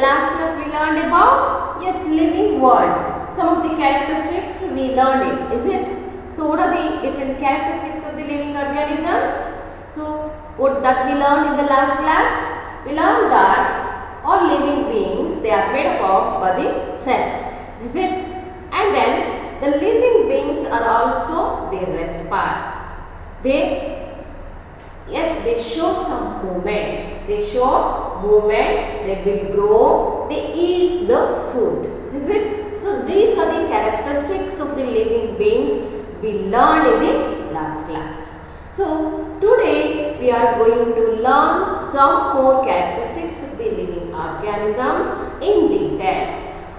last class we learned about, yes, living world. Some of the characteristics we learned it, is it? So what are the different characteristics of the living organisms? So what that we learned in the last class? We learned that all living beings, they are made up of by the cells, is it? And then the living beings are also, they respire. They show some movement. They show movement, they will grow, they eat the food, is it? So these are the characteristics of the living beings we learned in the last class. So today we are going to learn some more characteristics of the living organisms in detail.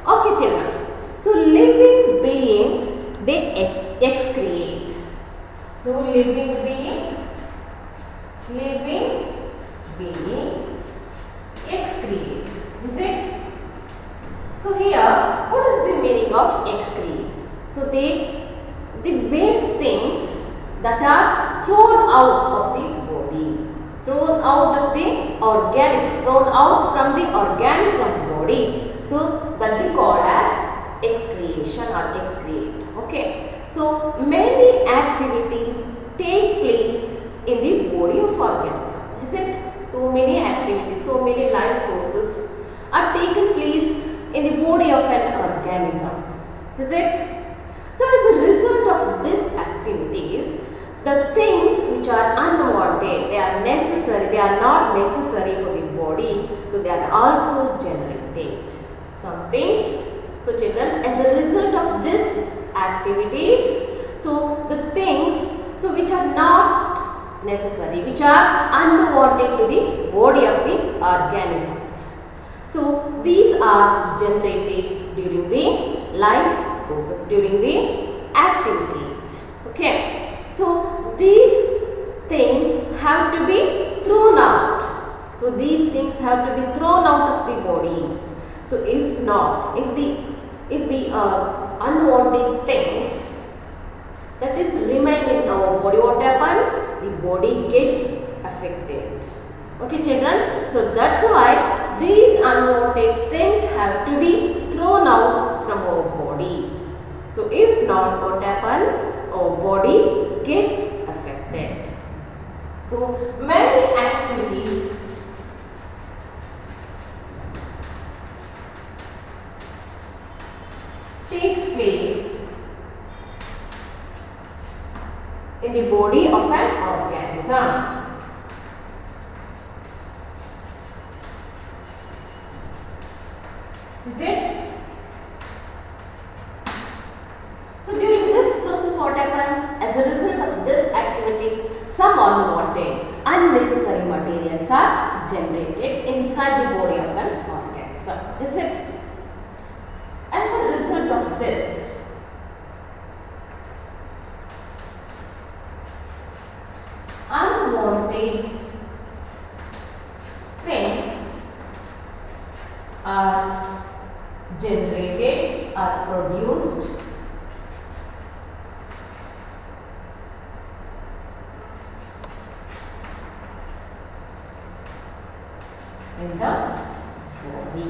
Okay children, so living beings, they excrete. So living beings excrete, is it? So here, what is the meaning of excrete? So the waste things that are thrown out of the body, thrown out from the organism body. So that we call as excretion or excrete. Okay. So many activities take place in the body of organism, is it? So many activities, so many life processes are taken place in the body of an organism, is it? So as a result of these activities, the things which are unwanted, they are not necessary for the body, so they are also generated. Some things, so children, as a result of these activities, so the things, so which are not necessary, which are unwanted to the body of the organisms. So these are generated during the life process, during the activities. Okay. So these things have to be thrown out. So these things have to be thrown out of the body. So if not, if the unwanted things that is remain in our body, what happens? The body gets affected. Okay children, so that's why these unwanted things have to be thrown out from our body. So if not, what happens? Our body gets affected. So many activities takes place in the body of an organism. Is it? So during this process, what happens? As a result of this activities, some unwanted, unnecessary materials are generated inside the body of an organism. Is it? As a result of this, unwanted things are generated, are produced in the body.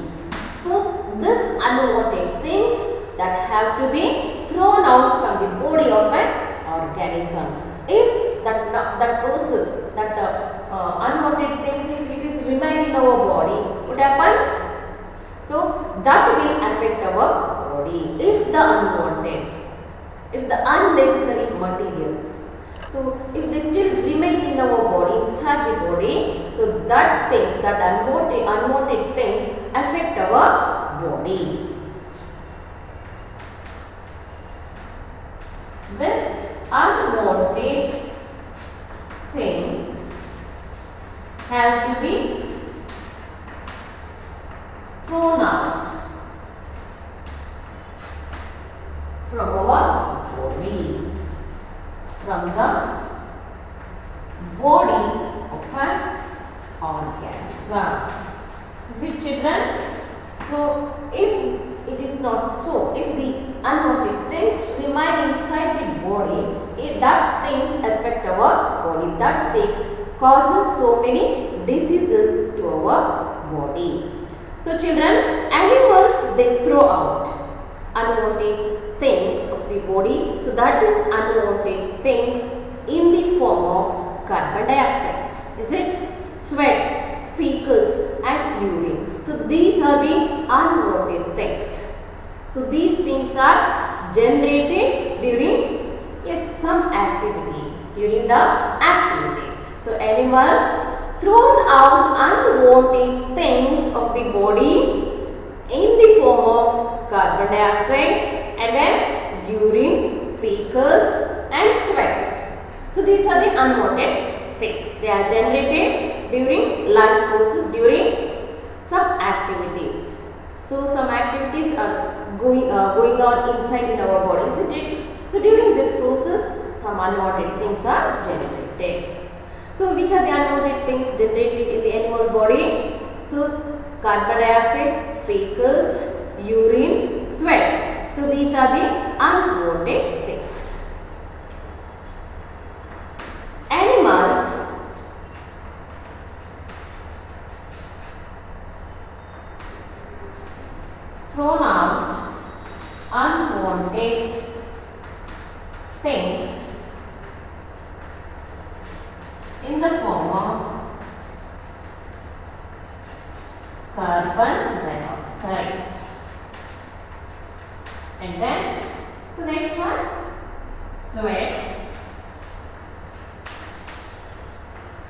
So this unwanted things that have to be thrown out from the body of an organism. If that process, unwanted things, if it is remain in our body, what happens? So that will affect our body. If the unwanted, if the unnecessary materials, so if they still remain in our body, inside the body, so that things, that unwanted things affect our body. This unwanted things have to be thrown out from our body, from the body of an organism. Is it children? So if it is not so, if the unwanted things remain inside the body, that things affect our body, that things causes so many diseases to our body. So children, body. So that is unwanted things in the form of carbon dioxide. Is it? Sweat, feces and urine. So these are the unwanted things. So these things are generated during some activities, during the activities. So animals thrown out unwanted things of the body in the form of carbon dioxide and then urine, feces and sweat. So these are the unwanted things. They are generated during life process, during some activities. So some activities are going on inside in our body, isn't it? So during this process, some unwanted things are generated. So which are the unwanted things generated in the animal body? So carbon dioxide, feces, urine, sweat. So these are the unwanted things. Animals thrown out unwanted things in the form of carbon dioxide. And then, so next one, sweat,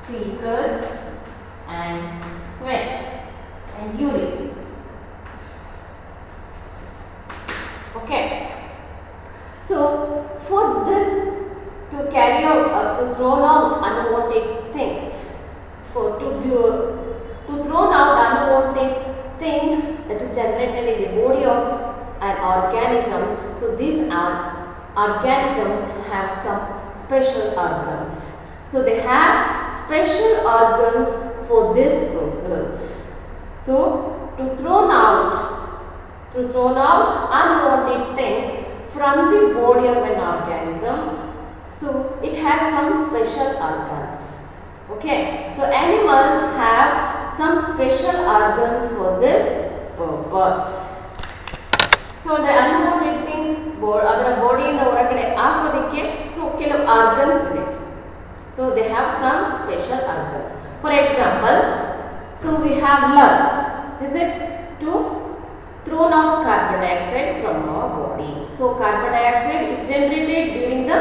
feces and sweat and urine. Okay. So for this to carry out to throw out unwanted things, to throw out unwanted things that is generated in the body of an organism. So these organisms have some special organs. So they have special organs for this process. So to throw out unwanted things from the body of an organism. So it has some special organs. Okay. So animals have some special organs for this purpose. So the unwanted things ಅದರ ಬಾಡಿಯಿಂದ ಹೊರಗಡೆ ಹಾಕೋದಕ್ಕೆ ಕೆಲವು organs ಇದೆ. So they have some special organs. For example, so we have lungs. Is it to throw out carbon dioxide from our body? So carbon dioxide is generated during the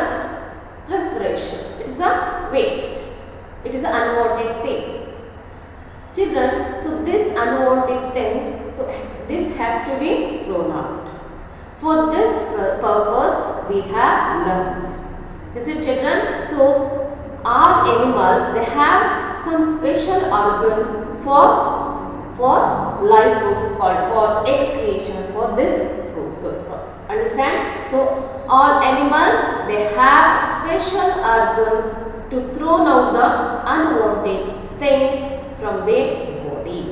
respiration. It is a waste. It is an unwanted thing. Children, so this unwanted thing, so this has to be thrown out. For this purpose, we have lungs. Is it, children? So our animals, they have some special organs for life process called for excretion, for this process. Understand? So all animals, they have special organs to throw out the unwanted things from their body.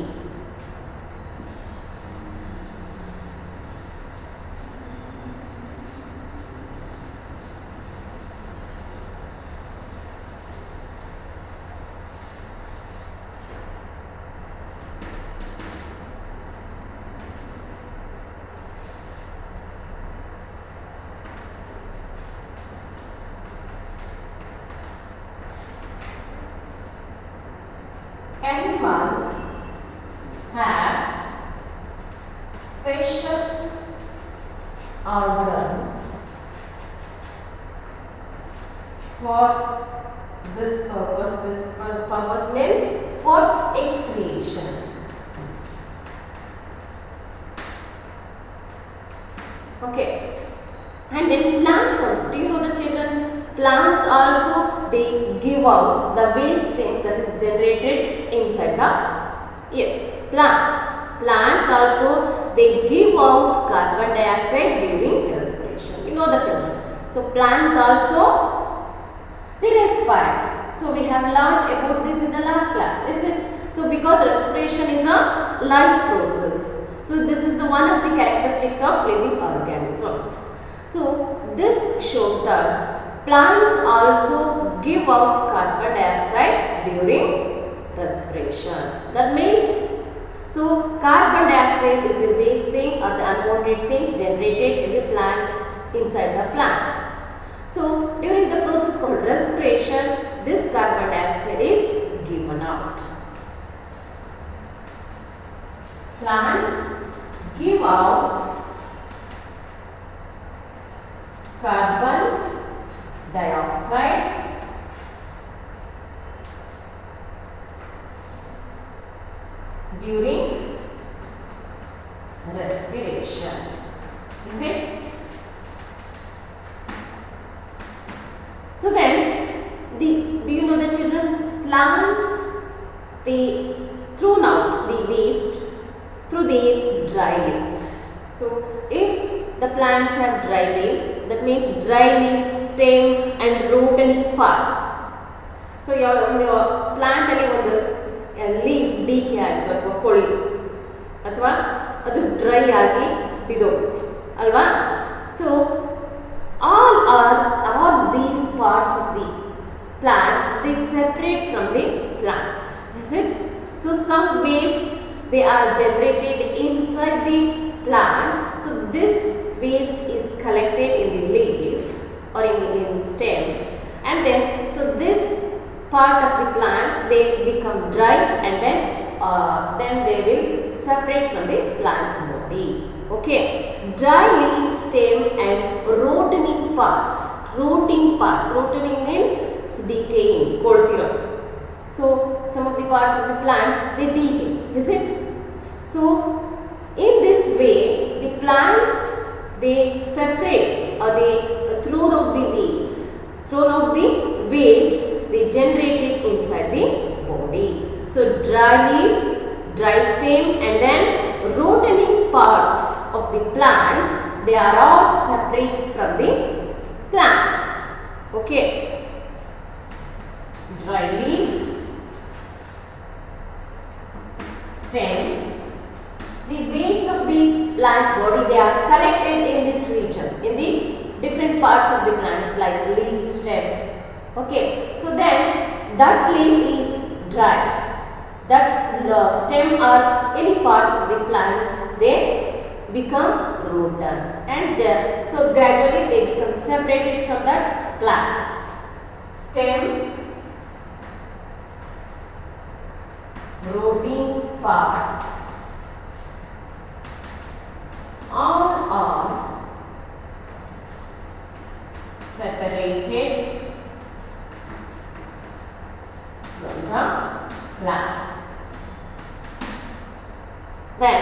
Animals have special organs for this purpose. This purpose means for excretion. Okay. And then plants, do you know the children? Plants also, they give out the waste things that is generated inside the, plants also, they give out carbon dioxide during respiration. You know the children. So plants also, they respire. So we have learned about this in the last class, is it? So because respiration is a life process. So this is the one of the characteristics of living organisms. So this shows that plants also give out carbon dioxide during respiration. That means, so carbon dioxide is the waste thing or the unwanted thing generated in the plant inside the plant. So during the process called respiration, this carbon dioxide is given out. Plants give out carbon dioxide during respiration. Is it? So then, do you know the children? Plants, they thrown out the waste through their dry leaves. So if the plants have dry leaves, that means dry leaves, stem and root and parts. So your plant ಅಲ್ಲಿ ಒಂದು leaf ಡೀಕೆ ಆಯಿತು ಅಥವಾ ಕೊಳಿತು ಅಥವಾ ಅದು dry ಆಗಿ ಬಿದೋಗುತ್ತೆ ಅಲ್ವಾ. So all these parts of the plant, they separate from the plants, is it? So some waste, they are generated inside the plant. So this waste is collected in the leaf or in the stem, and then so this part of the plant, they become dry, and then they will separate from the plant body. Okay, dry leaf, stem and rotting parts. Rotting means decaying, kodutiro. So some of the parts of the plants, they decay, is it? So in this way, the plants, they separate or they throw out the waste they generated inside the body. So dry leaf, dry stem and then rotting parts of the plants, they are all separate from the plants. Okay, dry leaf, stem, the waste of the plant body, they are collected in this region, in the different parts of the plants like leaf, stem. Okay, so then that leaf is dry, that stem or any parts of the plants, they become rotten, and so gradually they become separated from that plant. Stem, rotting parts, all are separated from the plant. Then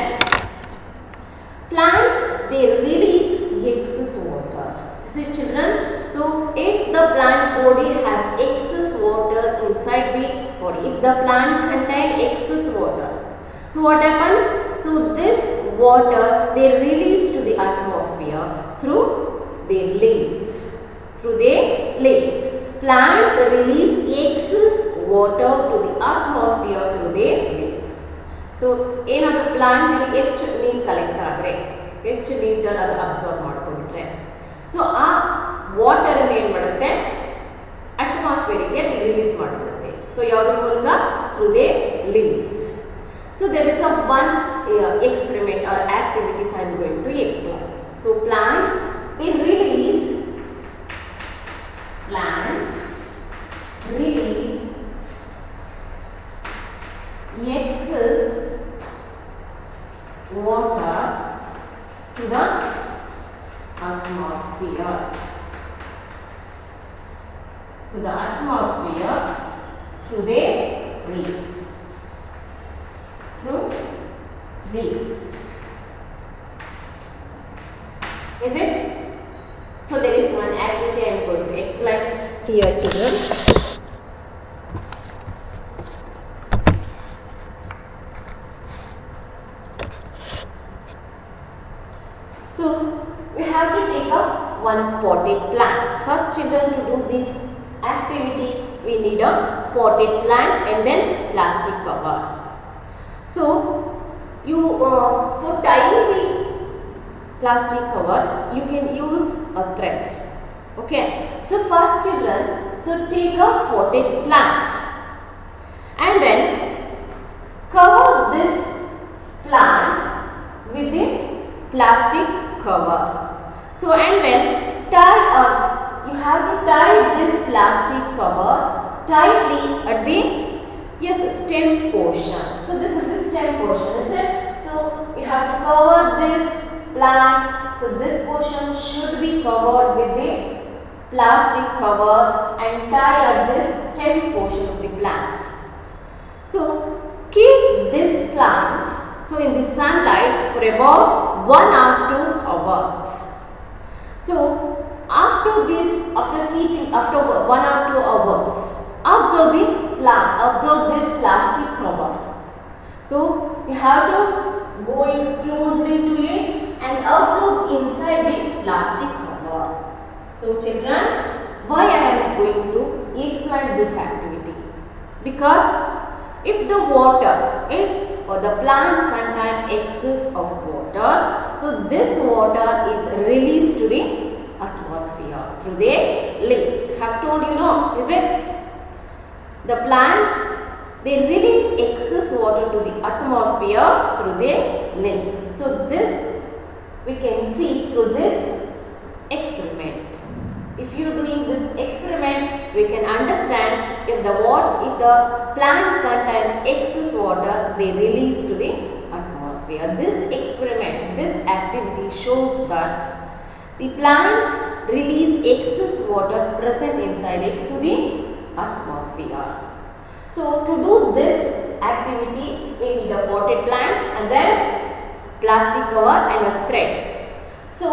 plants, they release excess water. See children, so if the plant body has excess water inside the body, if the plant contains excess water, so what happens? So this water, they release to the atmosphere through their leaves. Plants release excess water to the atmosphere through their leaves. So ಏನಾದರೂ plant ಹೆಚ್ಚು ನೀರು collect ಆದರೆ, ಹೆಚ್ಚು ನೀರನ್ನು ಅದು absorb ಮಾಡ್ಕೊಂಡ್ರೆ, so ಆ water ಅನ್ನು ಏನು ಮಾಡುತ್ತೆ, ಅಟ್ಮಾಸ್ಫಿಯರಿಗೆ ರಿಲೀಸ್ ಮಾಡಿಬಿಡುತ್ತೆ. ಸೊ ಯಾವುದ್ರ ಮೂಲಕ? Through they leaves. So there is one experiment or activities I am going to explain. So plants, they release excess water to the atmosphere. Through their leaves. Is it? So there is one activity I am going to explain. See your children. So we have to take up one potted plant. First children, to do this activity we need a potted plant and then plastic cover. So you for tying the plastic cover, you can use a thread. Okay, so first children, so take a potted plant and then cover this plant with the plastic cover. So and then plastic cover tightly at the stem portion. So this is the stem portion, is it? So we have to cover this plant. So this portion should be covered with the plastic cover and tie at this stem portion of the plant. So keep this plant in the sunlight for about 1 or 2 hours. So after 1 or 2 hours, observe the plant, observe this plastic cover. So you have to go in closely to it and observe inside the plastic cover. So children, why I am going to explain this activity? Because if the plant contains excess of water, so this water is released to the atmosphere through the leaves. Have told you know, is it? The plants, they release excess water to the atmosphere through their leaves. So this we can see through this experiment. If you are doing this experiment, we can understand if the plant contains excess water, they release to the atmosphere. This experiment, this activity shows that the plants release excess water present inside it to the atmosphere. So to do this activity, we need a potted plant and then plastic cover and a thread. So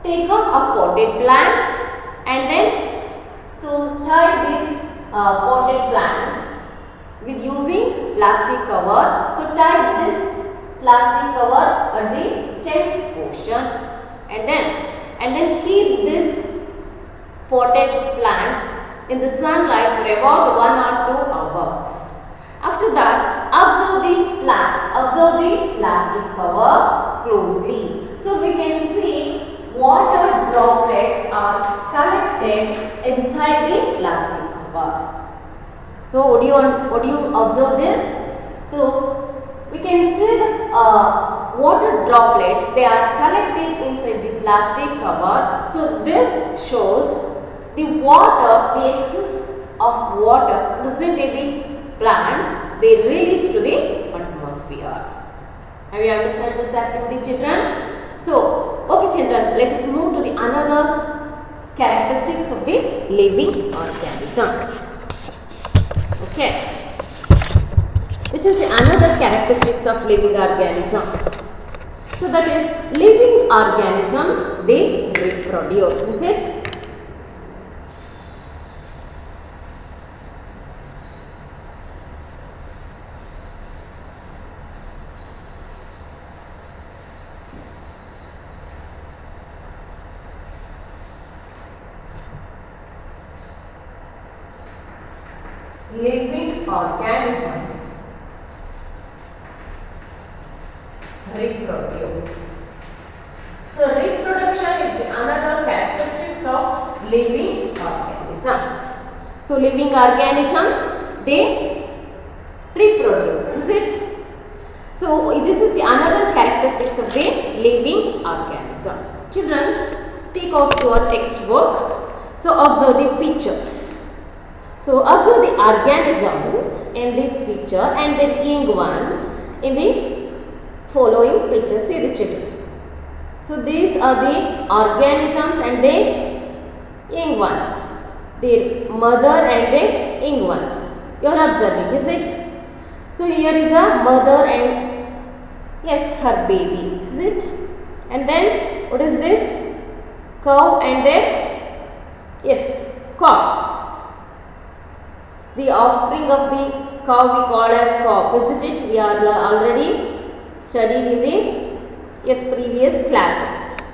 take a potted plant and then tie this potted plant with using plastic cover. So tie this plastic cover at the stem portion and then keep this potted plant in the sunlight for about 1 or 2 hours. After that, observe the plastic cover closely. So we can see water droplets are collected inside the plastic cover. So would you observe this? So we can see the water droplets, they are collected inside the plastic cover. So this shows the excess of water present in the plant, they release to the atmosphere. Have you understood this activity, children? So, okay children, let us move to the another characteristics of the living organisms. Okay. Which is the another characteristics of living organisms. So that is living organisms, they reproduce, is it? Living organisms reproduce. So reproduction is the another characteristics of living organisms. So living organisms, they reproduce, is it? So this is the another characteristics of the living organisms. Children, take out your textbook. So observe the pictures. So observe the organisms in this picture and the young ones in the following picture. See the children. So these are the organisms and the young ones. The mother and the young ones. You are observing, is it? So here is a mother and yes, her baby, is it? And then what is this? Cow and then yes, calf. The offspring of the cow we call as calf, isn't it? We are already studied in the previous classes.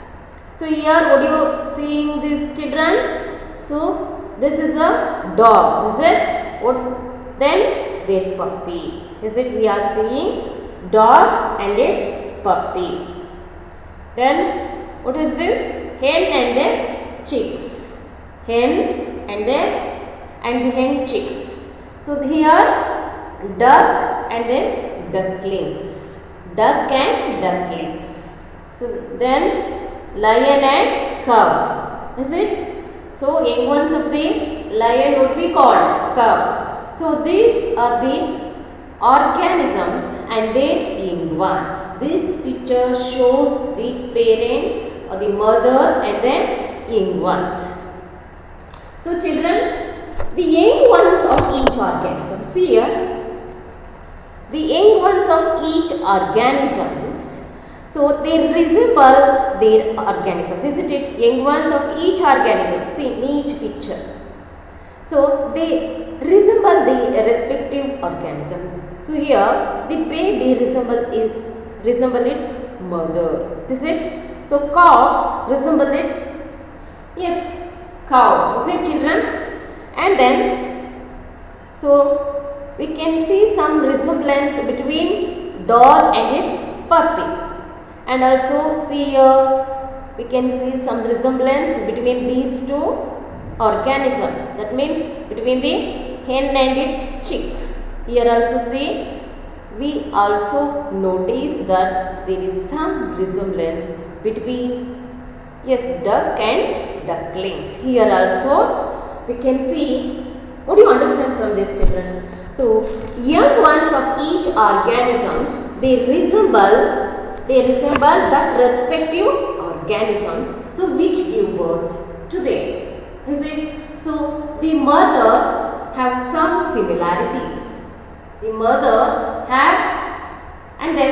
So here what you seeing these children? So this is a dog, is it? What's then their puppy, is it? We are seeing dog and its puppy. Then what is this? Hen and their chicks. Hen and the hen chicks. So here duck and then ducklings. Duck and ducklings. So then lion and cow, is it? So young ones of the lion would be called cub. So these are the organisms and their young ones. This picture shows the parent or the mother and then young ones. So children, the young ones of each organism. See here, the young ones of each organisms. So they resemble their organisms, isn't it? Young ones of each organism. See in each picture. So they resemble the respective organism. So here the baby resemble its mother. Is it? So calf resemble its cow. Is it, children? And then so we can see some resemblance between dog and its puppy. And also see here we can see some resemblance between these two organisms. That means between the hen and its chick. Here also see, we also notice that there is some resemblance between duck and ducklings. Here also we can see. What do you understand from this, children? So young ones of each organisms, they resemble that respective organisms, so which give birth to them. Is it? So the mother have some similarities. The mother and the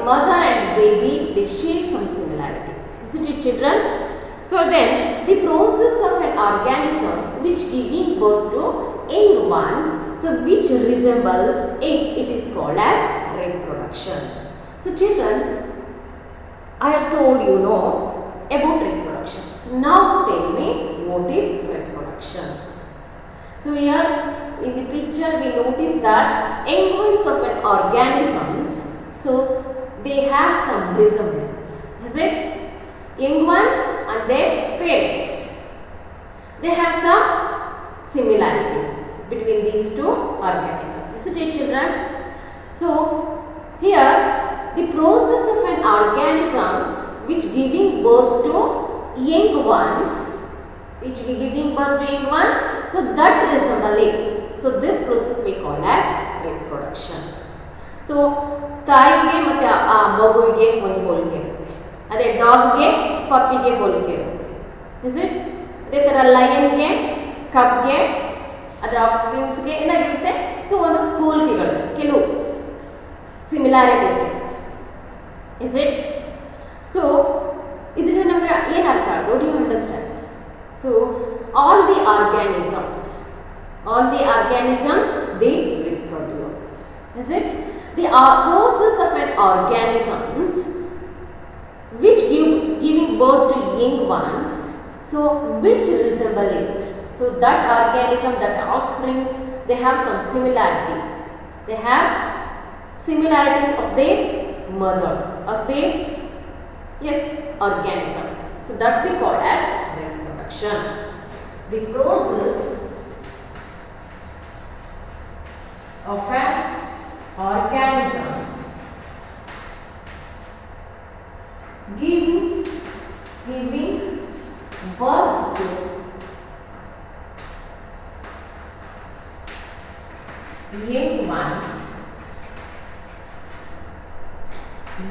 mother and baby, they share some similarities. Isn't it, children? So then the process of an organism which giving birth to young ones, so which resemble it is called as reproduction. So children, I have told you about reproduction. So now tell me, what is reproduction? So here in the picture we notice that young ones of an organisms, so they have some resemblance. Is it? Young ones and their parents, they have some similarities between these two organisms. Isn't it, children? So here the process of an organism which giving birth to young ones, so that resemble it. So this process we call as reproduction. So ತಾಯಿಗೆ ಮತ್ತೆ ಆ ಮಗುವಿಗೆ ಒಂದು ಹೋಲಿಕೆ ಇರುತ್ತೆ. ಅದೇ ಡಾಗ್ಗೆ ಪಪ್ಪಿಗೆ ಹೋಲಿಕೆ ಇರುತ್ತೆ. Is it? ಅದೇ ತರ ಲಯನ್ಗೆ ಕಬ್ಗೆ ಅದರ ಆಫ್ಸ್ಪ್ರಿಂಗ್ಸ್ಗೆ ಏನಾಗಿರುತ್ತೆ? ಸೊ ಒಂದು ಹೋಲಿಕೆಗಳು, ಕೆಲವು ಸಿಮಿಲಾರಿಟೀಸ್. Is it? ಸೊ ಇದರಿಂದ ನಮಗೆ ಏನು ಅರ್ಥ ಆಗುತ್ತೆ? Do you understand? So all the organisms they reproduce. Is it? The process of an organisms which giving birth to young ones, so which resemble it. So that organism, that offsprings, they have some similarities. They have similarities of their mother, of their organisms. So that we call as reproduction. The process of an organism giving birth to young ones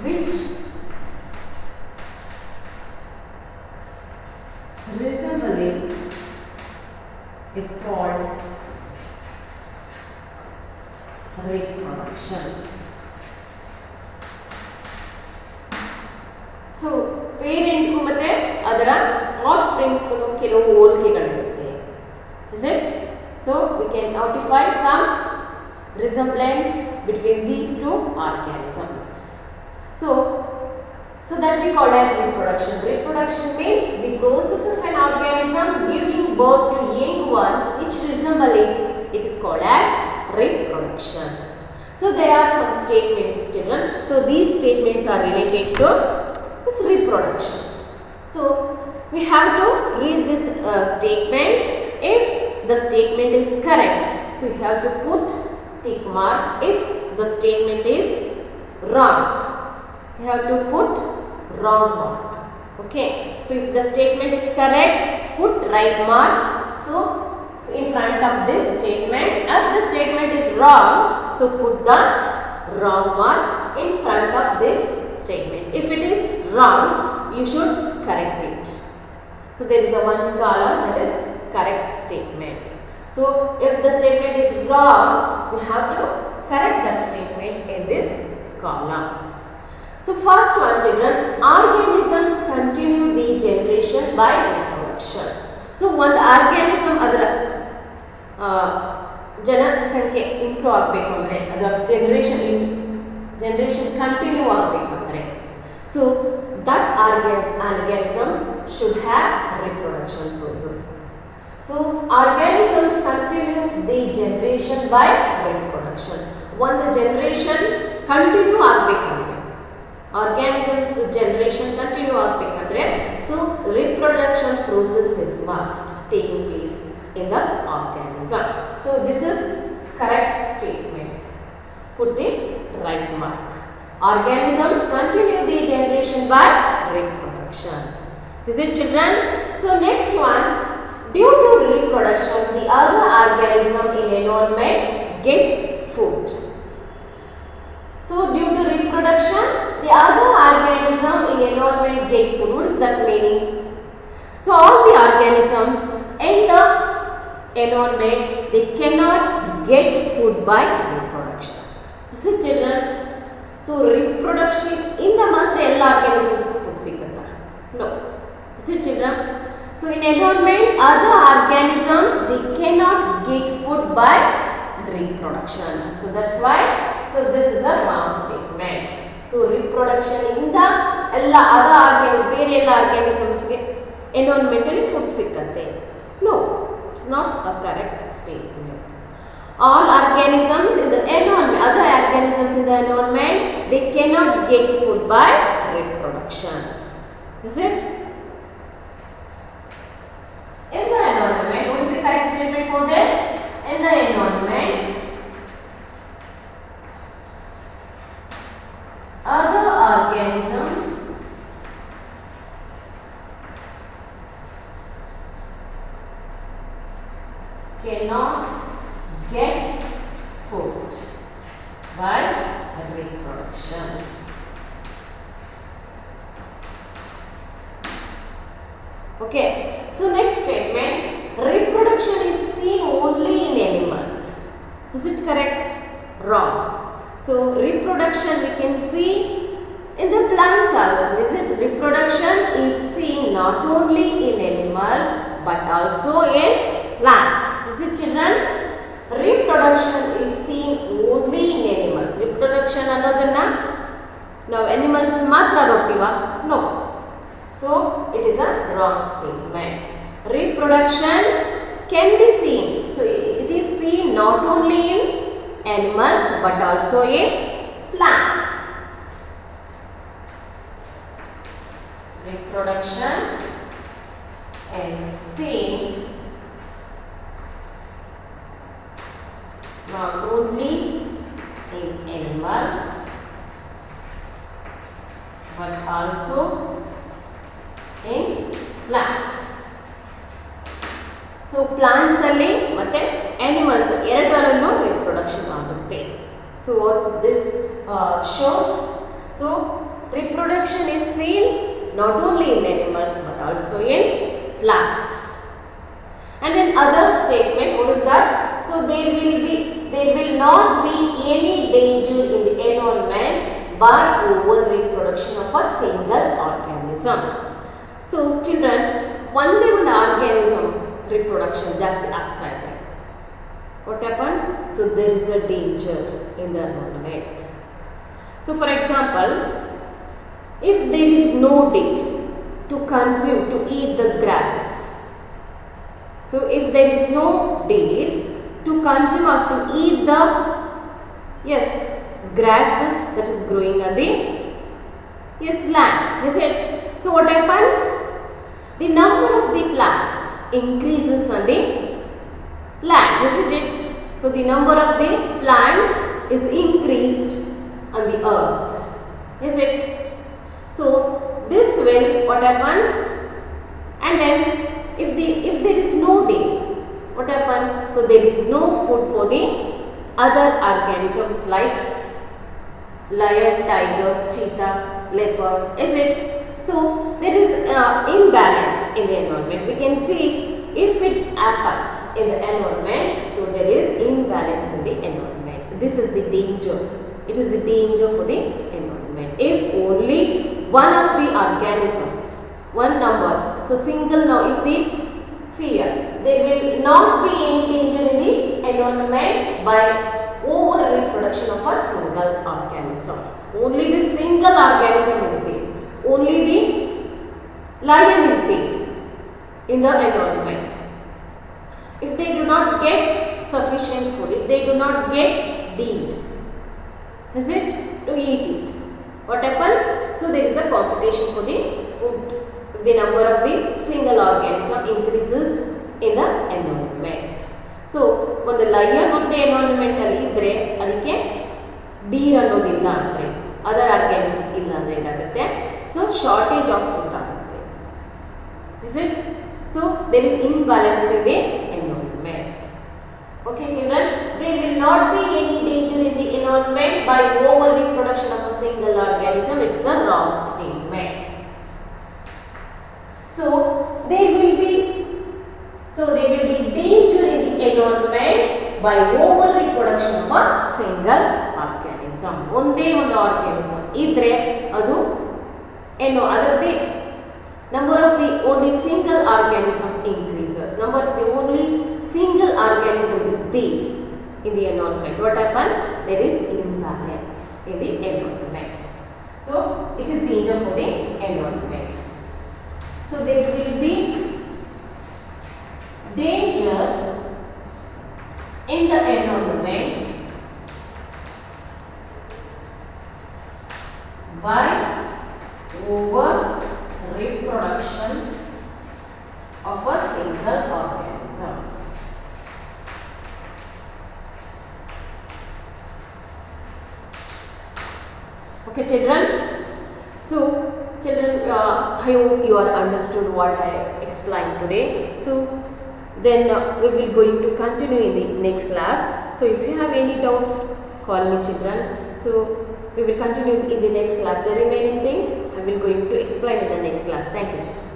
which resemble it is called reproduction. So parent ಗೂ ಮತ್ತೆ ಅದರ offsprings ಗೂ ಕೆಲವು ಹೋಲಿಕೆಗಳಿರುತ್ತೆ. Is it? So we can notify some resemblance between these two organisms. So that we call as reproduction. Reproduction means the process of an organism giving birth to young ones which resemble it. It is called as reproduction. So there are some statements, children. So these statements are related to this reproduction. So we have to read this statement. If the statement is correct, so you have to put tick mark. If the statement is wrong, you have to put wrong mark. Okay. So if the statement is correct, put right mark. So So in front of this statement, if the statement is wrong, so put the wrong mark in front of this statement. If it is wrong, you should correct it. So there is a one column that is correct statement. So if the statement is wrong, we have to correct that statement in this column. So first one, children, organisms continue the generation by reproduction. So one organism ಅದರ ಜನಸಂಖ್ಯೆ improve ಆಗಬೇಕು ಅಂದರೆ ಅದರ generation continue ಆಗಬೇಕು ಅಂದರೆ so that organism should have reproduction process. So organisms continue the generation by reproduction. ಒಂದು generation continue ಆಗಬೇಕಂದ್ರೆ organisms generation continue ಆಗಬೇಕಂದ್ರೆ so reproduction process is must taking place in the organism. So this is correct statement. Put the right mark. Organisms continue the generation by reproduction. Is it, children? So next one, due to reproduction the other organism in environment get food. So due to reproduction the other organism in environment get food. What is that meaning? So all the organisms in the environment they cannot get food by reproduction. Is it, children? So reproduction in the matra all organisms food sigutta? No. Is it, children? So in environment other organisms they cannot get food by reproduction. So that's why so this is a wrong statement. So reproduction in the all other organisms ಬೇರೆ ಎಲ್ಲ organisms ಗೆ environment ಅಲ್ಲಿ food ಸಿಕ್ಕತ್ತೆ. No, it's not a correct statement. All organisms in the environment, other organisms in the environment, they cannot get food by reproduction. Is it? In the environment, what is the correct statement for this? In the environment, other organisms cannot get food by reproduction. Okay, so next statement, reproduction is seen only in animals. Is it correct? Wrong. So reproduction we can see in the plants also. Is it? Reproduction is seen not only in animals but also in plants. Is it, children? Reproduction is seen only in animals. Reproduction ಅನ್ನೋದನ್ನ ನಾವು animals ಮಾತ್ರ ನೋಡ್ತೀವಾ? No. So it is a wrong statement. Reproduction can be seen. So it is seen not only in animals but also in plants. Reproduction is seen not only in animals but also in plants. So plants alli matte animals ಎರಡರಲ್ಲೂ reproduction ಆಗುತ್ತೆ. So what this shows? So reproduction is seen not only in animals but also in plants. And then other statement, what is that? So there will not be any danger in the environment by over reproduction of a single organism. So children, ಒಂದೇ ಒಂದು organism reproduction ಜಾಸ್ತಿ ಆಗ್ತಾ ಇದೆ. What happens? So there is a danger in the environment. So for example, if there is no day to consume, to eat the grasses. So if there is no day to consume or to eat the grasses that is growing on the land, is it? So what happens? The number of the plants increases on the land, isn't it? So the number of the plants is increased on the earth, is it? So this will what happens? And then if there is no day, what happens? So there is no food for the other organisms like lion, tiger, cheetah, leopard, is it? So there is imbalance in the environment. We can see if it happens in the environment, so there is imbalance in the environment. This is the danger. It is the danger for the environment. If only one of the organisms, one number, so single now, if the, see here, there will not be any danger in the environment by over reproduction of a single organism. Only the single organism is there. Only the lion is there in the environment. If they do not get sufficient food, if they do not get deed, is it, to eat it, what happens? So there is a competition for the food. If the number of the single organism increases in the environment. So ಒಂದು lion ಒಂದು environment ಅಲ್ಲಿ ಇದ್ರೆ ಅದಕ್ಕೆ Deere ಅನ್ನೋದಿಲ್ಲ ಅಂದ್ರೆ other organism ಇಲ್ಲ ಅಂದ್ರೆ ಏನಾಗುತ್ತೆ? ಸೊ ಶಾರ್ಟೇಜ್ ಆಫ್ ಫುಡ್ ಆಗುತ್ತೆ. Is it? So there is imbalance in the environment. Okay children, there will not be any danger in the environment by over reproduction of a single organism. It is a wrong statement. So there will be danger in the environment by over reproduction of a single organism. ಒಂದೇ ಒಂದು organism ಇದ್ರೆ ಅದು ಏನು ಅದರದ್ದೇ number of the only single organism increases. Number of the only single organism is there in the environment. What happens? There is imbalance in the environment. So it is danger for the environment. So there will be danger in the environment by over reproduction of a single organism. Okay children, so children, I hope you are understood what I explained today. So then we will going to continue in the next class. So if you have any doubts, call me children. So we will continue in the next class. The remaining thing I will going to explain in the next class. Thank you children.